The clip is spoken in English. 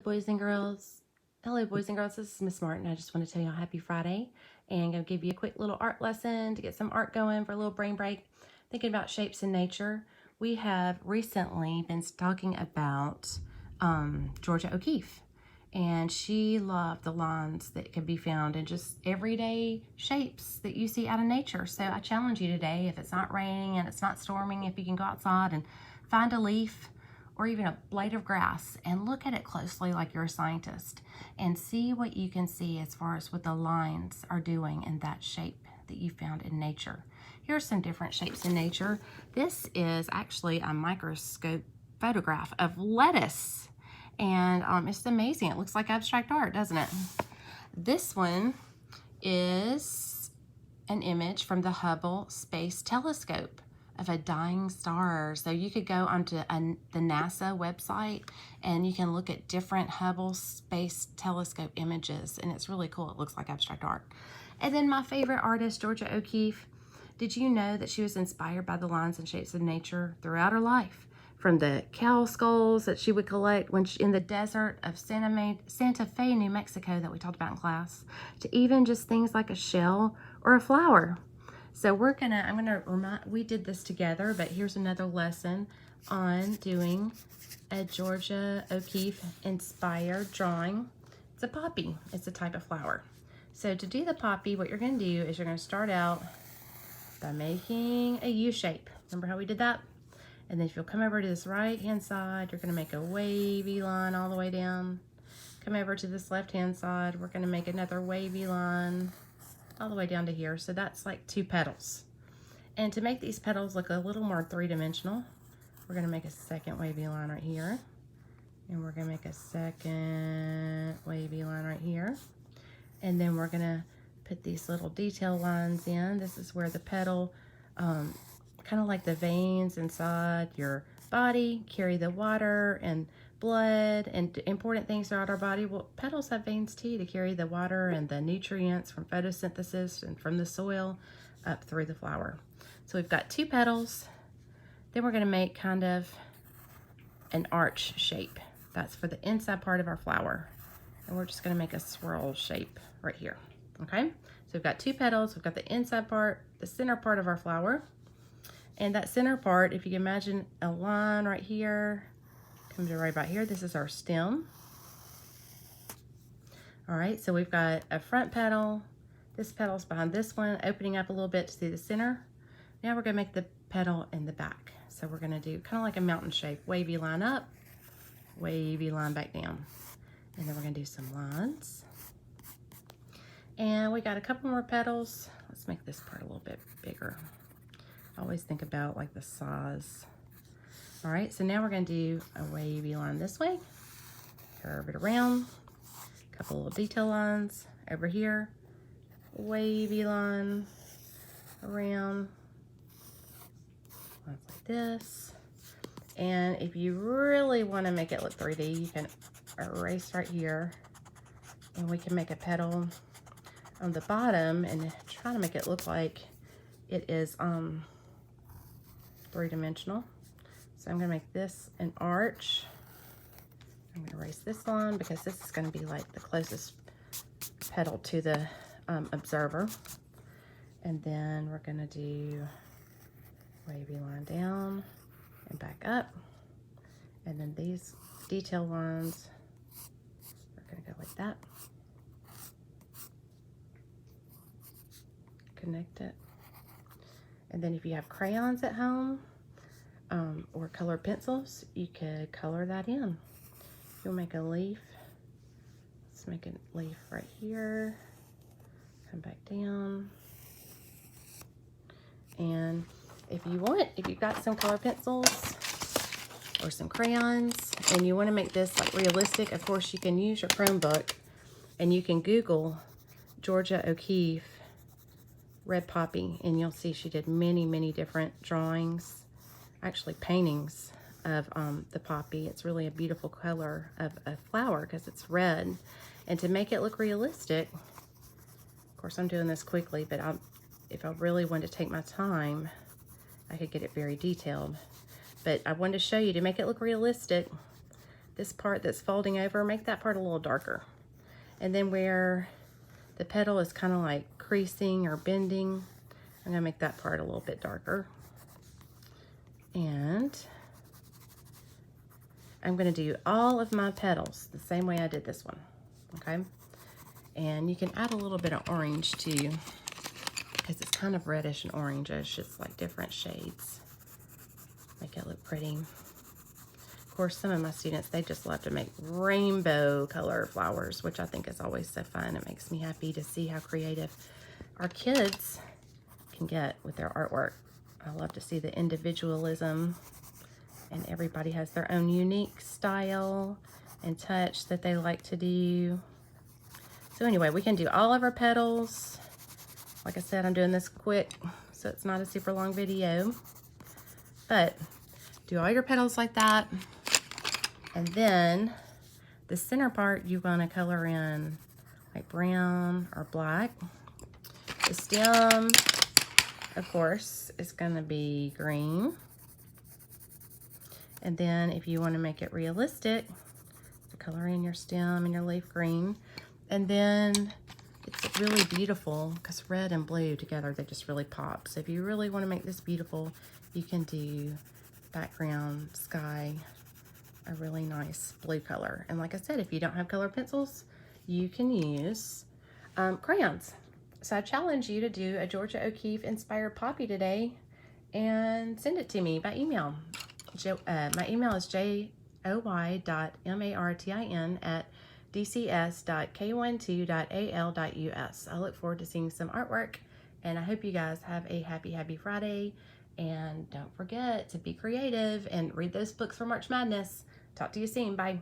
Boys and girls. Hello, boys and girls. This is Miss Martin. I just want to tell you all happy Friday and I'm going to give you a quick little art lesson to get some art going for a little brain break. Thinking about shapes in nature. We have recently been talking about Georgia O'Keeffe, and she loved the lines that can be found in just everyday shapes that you see out of nature. So I challenge you today, if it's not raining and it's not storming, if you can go outside and find a leaf or even a blade of grass and look at it closely like you're a scientist and see what you can see as far as what the lines are doing in that shape that you found in nature. Here are some different shapes in nature. This is actually a microscope photograph of lettuce, and it's amazing. It looks like abstract art, doesn't it? This one is an image from the Hubble Space Telescope of a dying star. So you could go onto the NASA website and you can look at different Hubble Space Telescope images, and it's really cool. It looks like abstract art. And then my favorite artist, Georgia O'Keeffe. Did you know that she was inspired by the lines and shapes of nature throughout her life? From the cow skulls that she would collect when in the desert of Santa Fe, New Mexico, that we talked about in class, to even just things like a shell or a flower. So I'm gonna remind, we did this together, but here's another lesson on doing a Georgia O'Keeffe inspired drawing. It's a poppy. It's a type of flower. So to do the poppy, what you're gonna do is you're gonna start out by making a U shape. Remember how we did that? And then if you'll come over to this right hand side, you're gonna make a wavy line all the way down. Come over to this left hand side, we're gonna make another wavy line all the way down to here. So that's like 2 petals. And to make these petals look a little more three-dimensional, we're gonna make a second wavy line right here. And we're gonna make a second wavy line right here. And then we're gonna put these little detail lines in. This is where the petal, kind of like the veins inside your body, carry the water and blood and important things throughout our body. Well, petals have veins too, to carry the water and the nutrients from photosynthesis and from the soil up through the flower. So we've got 2 petals. Then we're going to make kind of an arch shape. That's for the inside part of our flower. And we're just going to make a swirl shape right here. Okay, so we've got 2 petals. We've got the inside part, the center part of our flower. And that center part, if you can imagine a line right here, comes right about here. This is our stem. All right, so we've got a front petal. This petal's behind this one, opening up a little bit to see the center. Now we're gonna make the petal in the back. So we're gonna do kind of like a mountain shape. Wavy line up, wavy line back down. And then we're gonna do some lines. And we got a couple more petals. Let's make this part a little bit bigger. I always think about like the size. All right, so now we're gonna do a wavy line this way, curve it around, a couple little detail lines over here, wavy line around, lines like this. And if you really wanna make it look 3D, you can erase right here and we can make a petal on the bottom and try to make it look like it is 3-dimensional. So I'm gonna make this an arch. I'm gonna erase this one because this is gonna be like the closest petal to the observer. And then we're gonna do wavy line down and back up. And then these detail lines are gonna go like that. Connect it. And then if you have crayons at home, or colored pencils, you could color that in. You'll make a leaf. Let's make a leaf right here. Come back down. And if you've got some colored pencils or some crayons and you want to make this like realistic, of course you can use your Chromebook and you can Google Georgia O'Keeffe red poppy, and you'll see she did many, many different drawings, actually paintings of the poppy. It's really a beautiful color of a flower because it's red. And to make it look realistic, of course I'm doing this quickly, but if I really wanted to take my time, I could get it very detailed. But I wanted to show you, to make it look realistic, this part that's folding over, make that part a little darker. And then where the petal is kind of like creasing or bending, I'm gonna make that part a little bit darker. And I'm gonna do all of my petals the same way I did this one, okay? And you can add a little bit of orange too, because it's kind of reddish and orangish. It's like different shades. Make it look pretty. Of course, some of my students, they just love to make rainbow color flowers, which I think is always so fun. It makes me happy to see how creative our kids can get with their artwork. I love to see the individualism, and everybody has their own unique style and touch that they like to do. So anyway, we can do all of our petals. Like I said, I'm doing this quick, so it's not a super long video. But do all your petals like that. And then the center part, you want to color in like brown or black. The stem, of course, is going to be green. And then if you want to make it realistic, color in your stem and your leaf green. And then it's really beautiful because red and blue together, they just really pop. So if you really want to make this beautiful, you can do background sky, a really nice blue color. And like I said, if you don't have color pencils, you can use crayons. So I challenge you to do a Georgia O'Keeffe inspired poppy today and send it to me by email. My email is joy.martin@dcs.k12.al.us. I look forward to seeing some artwork, and I hope you guys have a happy Friday. And don't forget to be creative and read those books for March Madness. Talk to you soon. Bye.